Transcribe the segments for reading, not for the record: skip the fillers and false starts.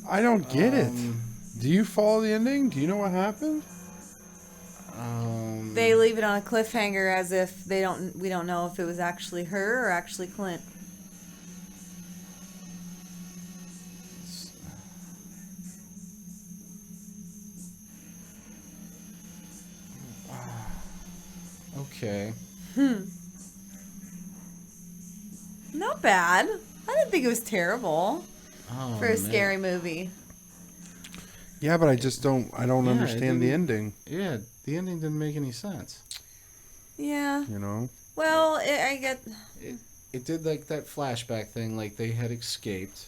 I don't get it. Do you follow the ending? Do you know what happened? They leave it on a cliffhanger as if we don't know if it was actually her or actually Clint. Okay. Not bad. I didn't think it was terrible Oh, for a man. scary movie. Yeah, but I just don't. I don't understand the ending. Yeah, the ending didn't make any sense. Yeah. You know. Well, I get. It did like that flashback thing, like they had escaped,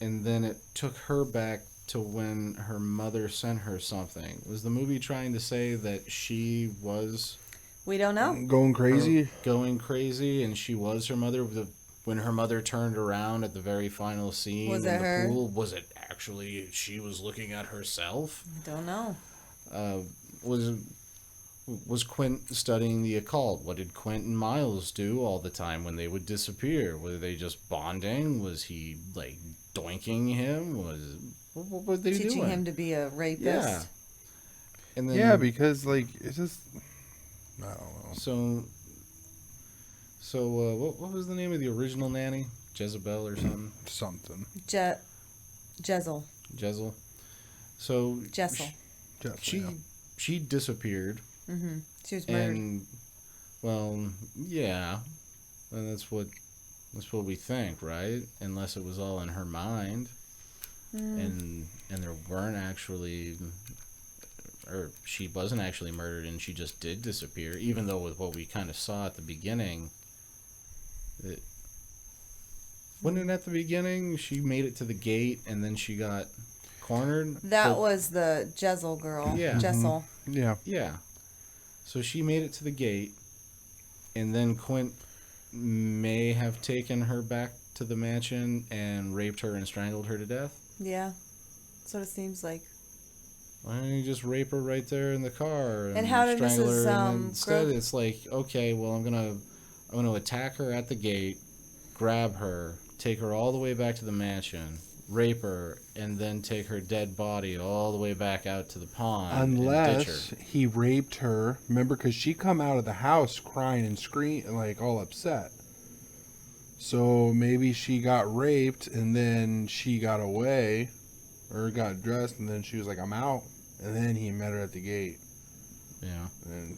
and then it took her back to when her mother sent her something. Was the movie trying to say that she was We don't know. Going crazy. going crazy, and she was her mother? When her mother turned around at the very final scene Was in it the her? pool, was it actually she was looking at herself? I don't know. Was Quint studying the occult? What did Quint and Miles do all the time when they would disappear? Were they just bonding? Was he like doinking him? What were they Teaching doing? him to be a rapist. Yeah. And then Yeah, because like it's just. I don't know. So what was the name of the original nanny? Jezebel or something? Something. Jezel. Jezel. So Jessel. she disappeared. Mm-hmm. She was murdered. And well, yeah, and that's what we think, right? Unless it was all in her mind, and there weren't actually, or she wasn't actually murdered, and she just did disappear. Even though with what we kind of saw at the beginning, wasn't it at the beginning she made it to the gate and then she got cornered? That was the Jezel girl. Yeah. Jessel. Yeah. Yeah. So she made it to the gate, and then Quint may have taken her back to the mansion and raped her and strangled her to death. Yeah. That's what it seems like. Why don't you just rape her right there in the car And how did strangle Mrs. her? And instead, Grove- it's like, okay, well, I'm gonna attack her at the gate, grab her, take her all the way back to the mansion, rape her, and then take her dead body all the way back out to the pond and ditch Unless her. he raped her. Remember, because she come out of the house crying and screaming, like all upset. So maybe she got raped and then she got away, or got dressed and then she was like, "I'm out," and then he met her at the gate. Yeah. And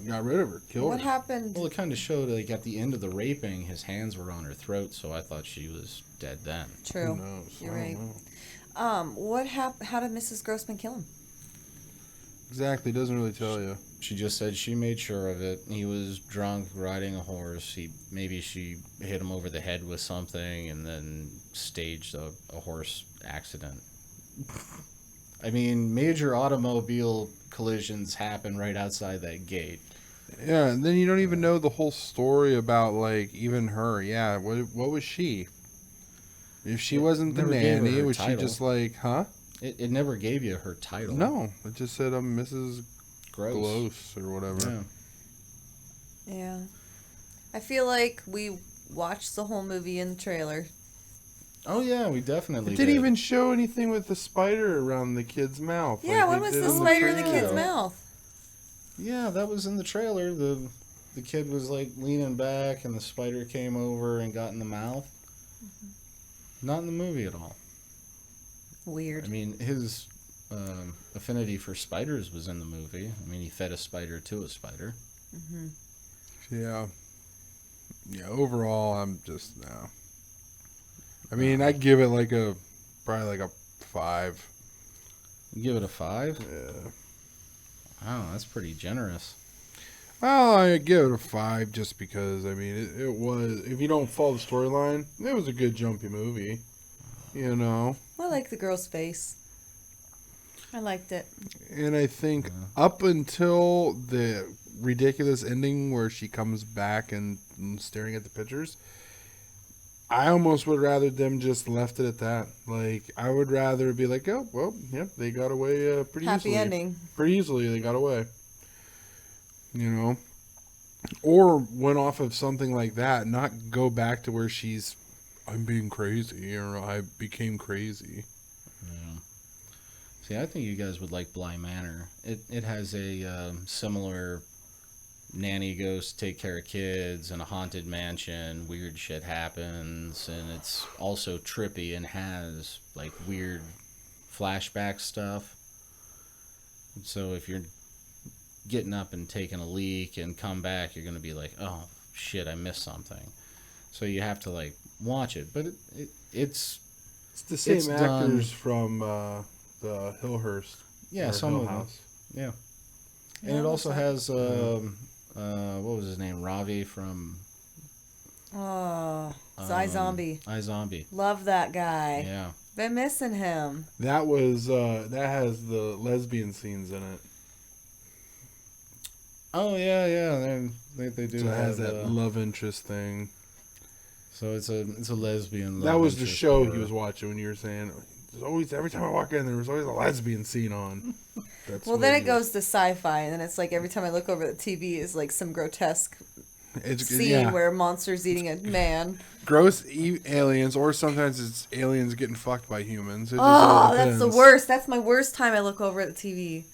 got rid of her, killed What her. happened? Well, it kind of showed, like, at the end of the raping, his hands were on her throat, so I thought she was dead then. True. Who knows? You're I right. don't know. What happened? How did Mrs. Grossman kill him? Exactly, doesn't really tell you. She just said she made sure of it. He was drunk, riding a horse. Maybe she hit him over the head with something and then staged a horse accident. I mean, major automobile collisions happen right outside that gate. Yeah, and then you don't even know the whole story about, like, even her. Yeah, what was she? If she wasn't the never gave her nanny, her was she title. just like, huh? It never gave you her title. No, it just said I'm Mrs. Gross. or whatever. Yeah. Yeah. I feel like we watched the whole movie in the trailer. Oh, yeah, we definitely It didn't did. even show anything with the spider around the kid's mouth. Yeah, like when they was did the in spider in the trailer. kid's mouth? Yeah, that was in the trailer. The kid was like leaning back, and the spider came over and got in the mouth. Not in the movie at all. Weird. I mean, his affinity for spiders was in the movie. I mean, he fed a spider to a spider. Yeah. Yeah, overall, I'm just, no. I mean, I'd give it probably like a 5. You give it a 5? Yeah. Wow, that's pretty generous. Well, I give it a 5 just because, I mean, it was, if you don't follow the storyline, it was a good jumpy movie. You know? I like the girl's face. I liked it. And I think up until the ridiculous ending where she comes back and staring at the pictures, I almost would rather them just left it at that. Like, I would rather be like, oh, well, yep, they got away pretty Happy easily. ending. Pretty easily, they got away. You know? Or went off of something like that, not go back to where she's I'm being crazy, or I became crazy. Yeah. See, I think you guys would like Bly Manor. It has a similar nanny goes to take care of kids in a haunted mansion. Weird shit happens, and it's also trippy and has like weird flashback stuff. So if you're getting up and taking a leak and come back, you're gonna be like, oh shit, I missed something. So you have to like watch it, but it's It's the same It's actors done- from the Hillhurst. yeah, or some Hill of them. House. Yeah. Yeah, And it that's also right. has what was his name? Ravi from Oh, it's iZombie. iZombie. Love that guy. Yeah. Been missing him. That was that has the lesbian scenes in it. Oh yeah. They do So it has have that love interest thing. so it's a lesbian. That love was the interest show horror. he was watching when you were saying there's always every time I walk in there was always a lesbian scene on. That's Well, what then he it goes to sci-fi, and then it's like every time I look over the TV is like some grotesque it's scene yeah, where a monster's eating a man. gross aliens, or sometimes it's aliens getting fucked by humans. It just all Oh, that's the depends. worst. That's my worst time I look over at the TV.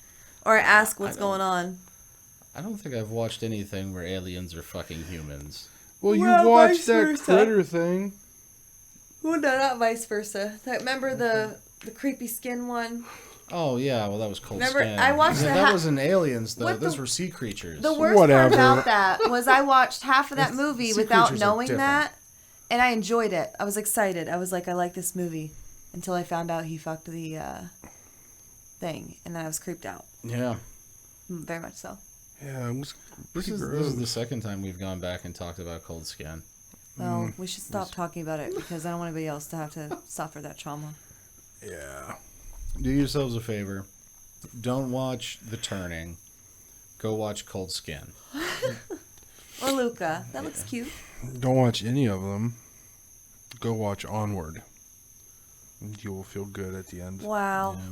Or I ask what's going on. I don't think I've watched anything where aliens are fucking humans. Well, you Well, watched vice that versa. critter thing. Well, no, not vice versa. Remember the creepy skin one? Oh yeah, well that was Cold Remember, Skin. I watched Yeah, the that ha- wasn't aliens though. What Those the- were sea creatures. The worst Whatever. part about that was I watched half of that It's- movie sea without creatures are knowing different. that, and I enjoyed it. I was excited. I was like, I like this movie, until I found out he fucked the thing, and then I was creeped out. Yeah. Very much so. Yeah, it was This pretty is gross. the second time we've gone back and talked about Cold Skin. Well, we should stop talking about it because I don't want anybody else to have to suffer that trauma. Yeah. Do yourselves a favor. Don't watch The Turning. Go watch Cold Skin. Or Luca. That looks cute. Don't watch any of them. Go watch Onward. You will feel good at the end. Wow. Yeah.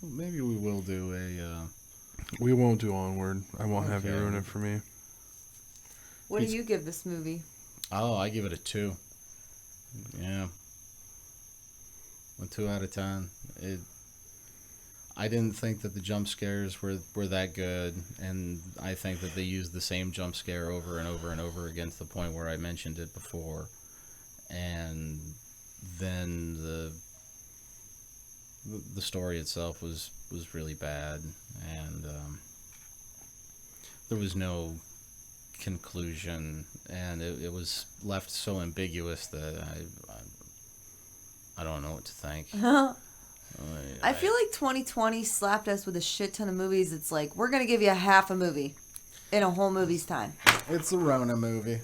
Well, maybe we will do a. We won't do Onward. I won't have you Okay. ruin it for me. What do you give this movie? Oh, I give it a 2. Yeah. A 2 out of 10. I didn't think that the jump scares were that good, and I think that they used the same jump scare over and over and over again to the point where I mentioned it before. And then the story itself was really bad, and there was no conclusion, and it was left so ambiguous that I don't know what to think. I feel like 2020 slapped us with a shit ton of movies. It's like, we're going to give you a half a movie in a whole movie's time. It's a Rona movie.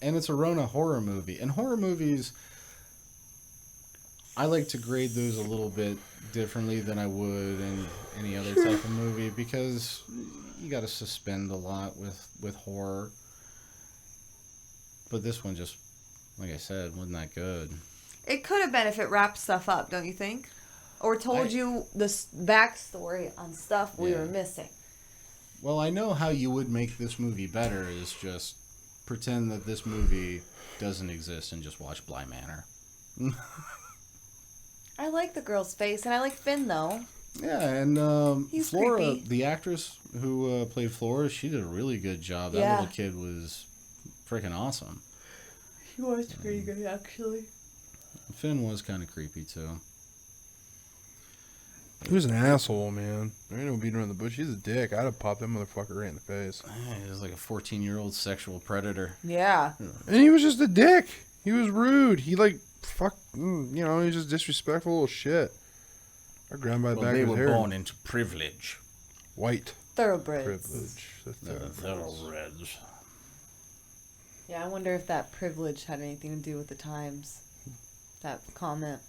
And it's a Rona horror movie. And horror movies, I like to grade those a little bit differently than I would in any other type of movie, because you got to suspend a lot with horror. But this one just, like I said, wasn't that good. It could have been if it wrapped stuff up, don't you think? Or told you the backstory on stuff we were missing. Well, I know how you would make this movie better is just pretend that this movie doesn't exist and just watch Bly Manor. I like the girl's face, and I like Finn, though. Yeah, and He's Flora, creepy. the actress who played Flora, she did a really good job. That Yeah. little kid was freaking awesome. She was pretty good, actually. Finn was kind of creepy, too. He was an asshole, man. There ain't no beating around the bush. He's a dick. I'd have popped that motherfucker right in the face. He was like a 14-year-old sexual predator. Yeah. And he was just a dick. He was rude. He he was just disrespectful little shit. I grabbed by the back of his hair. into privilege. White Thoroughbreds. privilege. The Thoroughbreds. Yeah, I wonder if that privilege had anything to do with the times. That comment.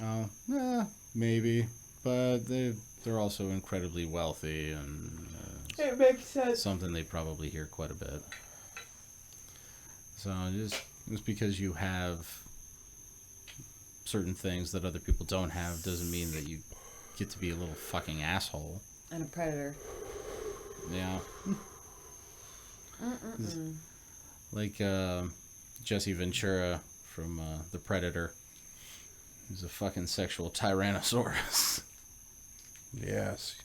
Oh, yeah, maybe. But they're also incredibly wealthy, and It makes sense. something they probably hear quite a bit. So just because you have certain things that other people don't have doesn't mean that you get to be a little fucking asshole. And a predator. Yeah. Mm-mm-mm. Like Jesse Ventura from The Predator. He's a fucking sexual tyrannosaurus. Yes.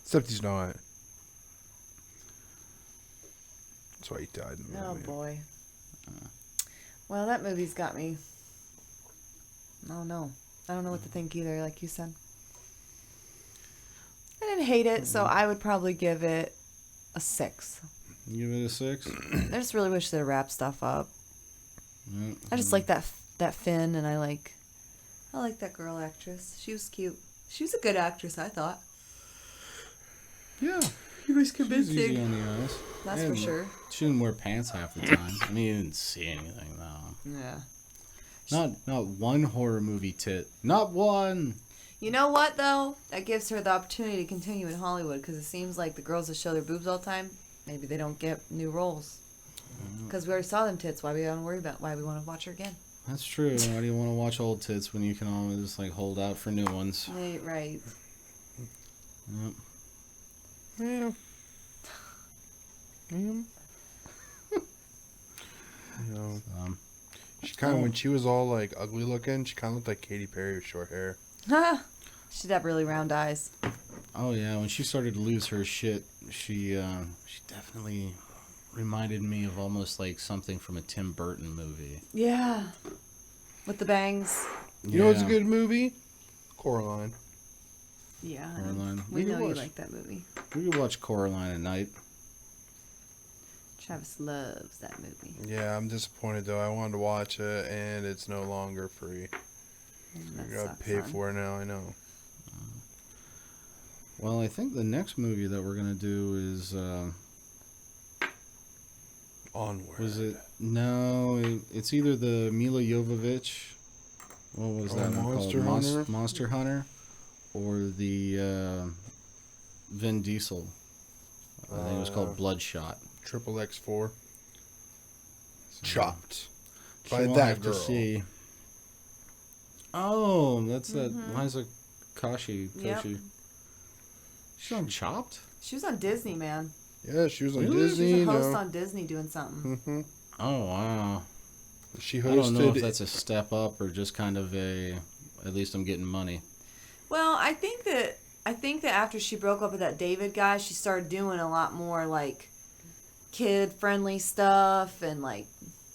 Except he's not. That's why he died in the Oh movie. boy. Well, that movie's got me. Oh no. I don't know what to think either, like you said. I didn't hate it, so I would probably give it a 6. You give it a 6? I just really wish they'd wrap stuff up. I just like that Finn, and I like that girl actress. She was cute. She was a good actress, I thought. Yeah. She was She's easy convincing. on the eyes. That's for sure. She didn't wear pants half the time. I mean, you didn't see anything, though. Yeah. Not one horror movie tit. Not one! You know what, though? That gives her the opportunity to continue in Hollywood, because it seems like the girls that show their boobs all the time, maybe they don't get new roles. Because we already saw them tits. Why we don't worry about why we want to watch her again? That's true. Why do you want to watch old tits when you can always, like, hold out for new ones? Right. Yep. Yeah. You know, she kind of, when she was all, like, ugly looking, she kind of looked like Katy Perry with short hair. She'd have really round eyes. Oh, yeah. When she started to lose her shit, she definitely reminded me of almost like something from a Tim Burton movie. Yeah. With the bangs. You know what's a good movie? Coraline. Yeah. Coraline. We know you like that movie. We could watch Coraline at night. Travis loves that movie. Yeah, I'm disappointed though. I wanted to watch it and it's no longer free. That I gotta sucks, pay son. for it now. I know. Well, I think the next movie that we're gonna do is Onward. was it? No, it's either the Mila Jovovich. What was that one Monster called? Hunter? Monster Hunter, or the Vin Diesel. I think it was called Bloodshot. Triple X4. So, Chopped. so By we'll that have to girl. see. Oh, that's that Liza Koshy. Yep. She's on Chopped? She was on Disney, man. Yeah, she was on Really? Disney. She was a you host know. on Disney doing something. Mm-hmm. Oh, wow. She I don't know if hosted. that's a step up or just kind of a, at least I'm getting money. Well, I think that after she broke up with that David guy, she started doing a lot more like kid-friendly stuff and like,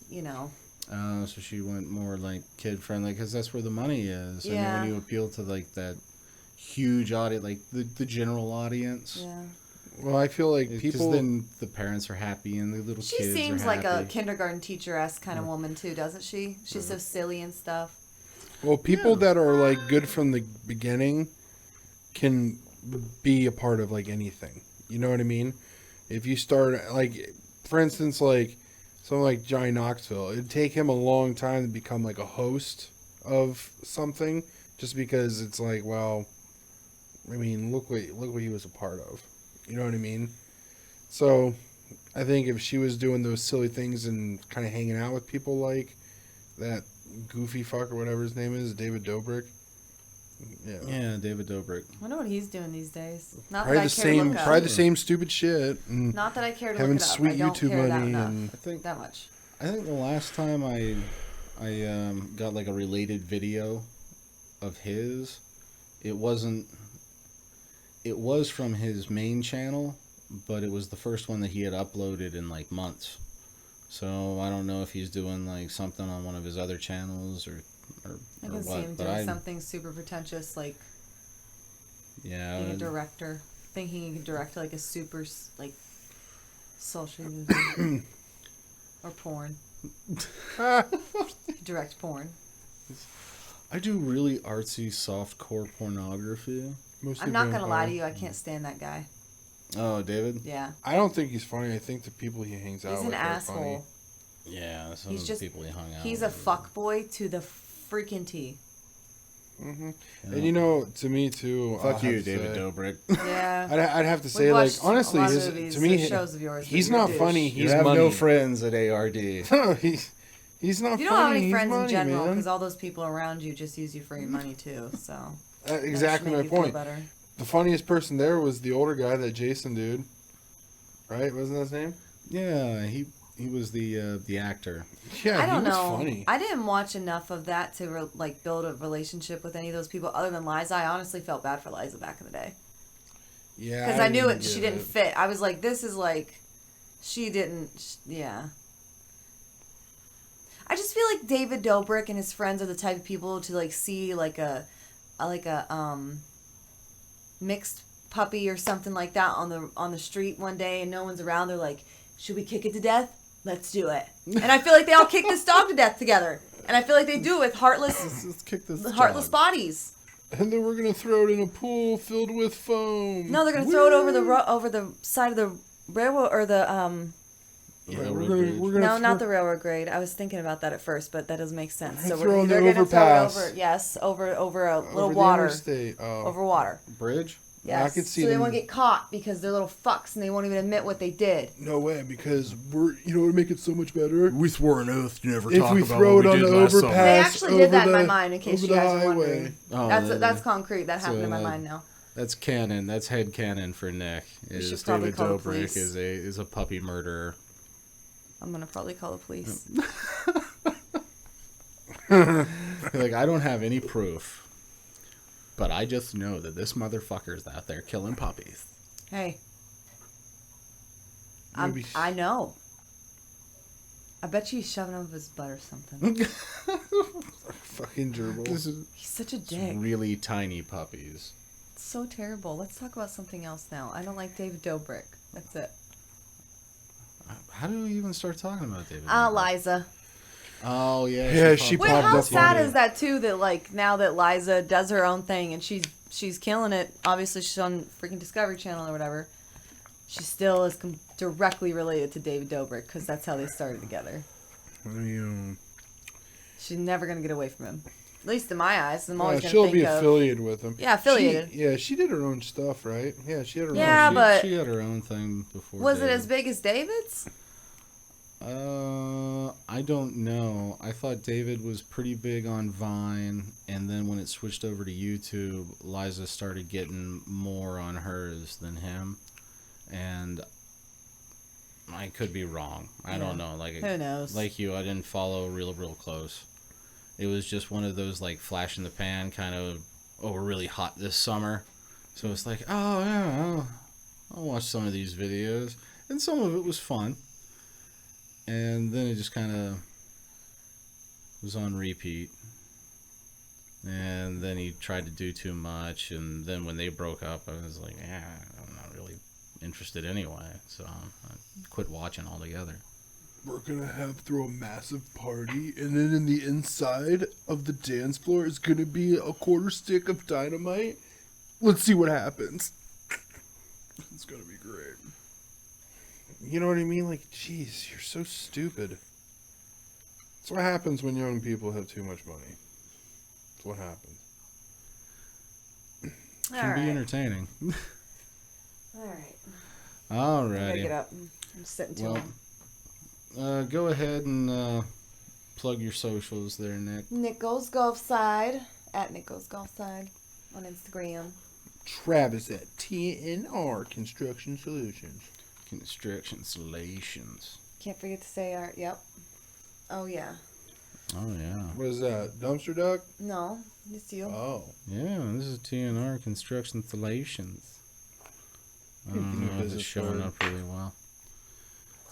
you know. So she went more like kid-friendly because that's where the money is. I mean, Yeah. when you appeal to like that huge audience, like the general audience. Yeah. Well, I feel like Because people. then the parents are happy and the little She kids seems are like a happy. kindergarten teacher-esque kind of woman too, doesn't she? She's so silly and stuff. Well, people that are like good from the beginning can be a part of like anything. You know what I mean? If you start like, for instance, like someone like Johnny Knoxville, it'd take him a long time to become like a host of something, just because it's like, well, I mean, look what he was a part of. You know what I mean? So, I think if she was doing those silly things and kind of hanging out with people like that goofy fuck or whatever his name is, David Dobrik. Yeah, David Dobrik. I wonder what he's doing these days. Not Probably that I the care to same, look up. probably the same stupid shit. And Not that I care to having look it up. sweet I don't YouTube care that money enough. and I think That much. I think the last time I got like a related video of his, it was from his main channel, but it was the first one that he had uploaded in like months. So I don't know if he's doing like something on one of his other channels or I can see him but doing something super pretentious, like yeah, being a director, thinking he can direct like a super like sultry movie or porn. Direct porn. I do really artsy softcore pornography. mostly I'm not gonna vampire. lie to you. I can't stand that guy. Oh, David? Yeah, I don't think he's funny. I think the people he hangs out he's an with are asshole. funny. Yeah, some He's of just the people he hung out he's a with. fuckboy to the freaking T. Hmm Yeah. And you know, to me too. I'll Fuck have you, to David say- Dobrik. Yeah. I'd have to We've say, like, watched honestly, a lot of his movies to me, or shows of yours, but he's you're a not douche. funny. You He's have money. no friends at ARD. No, he's not. You don't funny. have any he's friends money, in general man. because all those people around you just use you for your money too. So that should Exactly make my you feel point. better. The funniest person there was the older guy, that Jason dude. Right? Wasn't that his name? Yeah, He was the actor. Yeah, I don't he was know. funny. I didn't watch enough of that to build a relationship with any of those people other than Liza. I honestly felt bad for Liza back in the day Yeah, because I knew didn't she get didn't fit. I was like, this is like, she didn't. Yeah. I just feel like David Dobrik and his friends are the type of people to like see like a mixed puppy or something like that on the street one day and no one's around. They're like, should we kick it to death? Let's do it. And I feel like they all kick this dog to death together. And I feel like they do it with Let's kick this heartless dog. bodies. And then we're gonna throw it in a pool filled with foam. No, they're gonna throw it over the side of the railroad or the Yeah, Right, we're gonna no, not throw- the railroad grade. I was thinking about that at first, but that doesn't make sense. So Throw we're on the either gonna throw it overpass. over a little over the water, interstate. Oh. over water. bridge. Yes. I could see so they them- won't get caught because they're little fucks and they won't even admit what they did. No way, because what would make it so much better? We swore an oath to never If we throw it on the overpass, They actually did that in my over mind, in case over you the guys were highway. wondering. Oh, That's concrete. That happened so, in my mind now. That's canon. That's head canon for Nick. should Is probably David call the Dobrik police. is a puppy murderer. I'm gonna probably call the police. Like, I don't have any proof, but I just know that this motherfucker's out there killing puppies. Hey, Maybe- I know. I bet you he's shoving them up his butt or something. Fucking gerbil. This is He's such a dick. really tiny puppies. It's so terrible. Let's talk about something else now. I don't like David Dobrik. That's it. How do we even start talking about David? Dobrik? Liza. Oh yeah. Yeah, she popped Wait, up popped how up sad on it. is that too? That like now that Liza does her own thing and she's killing it. Obviously, she's on freaking Discovery Channel or whatever. She still is directly related to David Dobrik because that's how they started together. She's never gonna get away from him. At least in my eyes, I'm always gonna she'll think be of. affiliated with him. Yeah, affiliated. She did her own stuff, right? Yeah, she had her Yeah, own. but- she had her own thing before. Was it David. as big as David's? I don't know. I thought David was pretty big on Vine, and then when it switched over to YouTube, Liza started getting more on hers than him, and I could be wrong. I don't know. Like, Who knows? like you, I didn't follow real close. It was just one of those like flash in the pan kind of. Oh, we're really hot this summer, so it's like, oh yeah, I'll watch some of these videos, and some of it was fun. And then it just kind of was on repeat. And then he tried to do too much. And then when they broke up, I was like, yeah, I'm not really interested anyway. So I quit watching altogether. We're gonna throw a massive party, and then in the inside of the dance floor is gonna be a quarter stick of dynamite. Let's see what happens. It's gonna be great. You know what I mean? Like, jeez, you're so stupid. That's what happens when young people have too much money. That's what happens. Can be entertaining. All right. I gotta Alrighty. get up. I'm sitting too Well, long. go ahead and plug your socials there, Nick. Nick Goes Golf Side at Nick Goes Golf Side on Instagram. Travis at TNR Construction Solutions. Construction Solutions. Can't forget to say art. Yep. Oh yeah. Oh, yeah. What is that? Dumpster duck? No, it's you. Oh. Yeah, this is TNR Construction Solutions. I Give me don't a know if it's business showing card. up really well.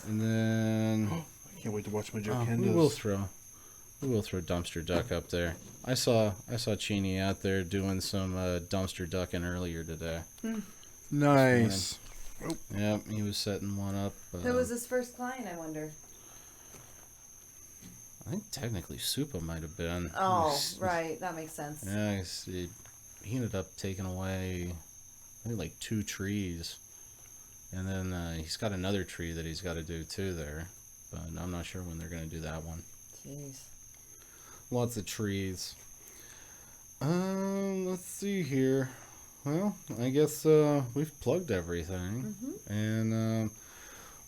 And then I can't wait to watch my Joe we Kendas. will throw Dumpster Duck up there. I saw Cheney out there doing some dumpster ducking earlier today. Nice. Yep, he was setting one up. Who was his first client? I wonder. I think technically Supa might have been. Oh, right. That makes sense. Yeah, he ended up taking away, I think, like 2 trees. And then he's got another tree that he's got to do too there. But I'm not sure when they're going to do that one. Jeez. Lots of trees. Let's see here. Well, I guess we've plugged everything. Mm-hmm. And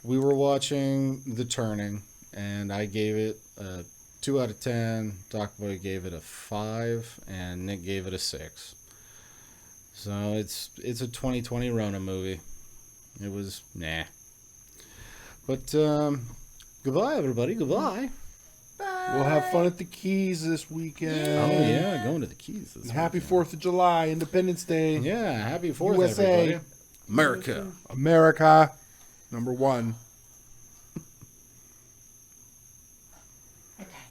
we were watching The Turning, and I gave it a 2 out of 10. Doc Boy gave it a 5, and Nick gave it a 6. So it's a 2020 Rona movie. It was nah. But Goodbye, everybody. Goodbye. Bye. We'll have fun at the Keys this weekend. Oh, yeah. Going to the Keys. This Happy weekend. 4th of July, Independence Day. Yeah. Happy 4th, USA. everybody. America. America, #1.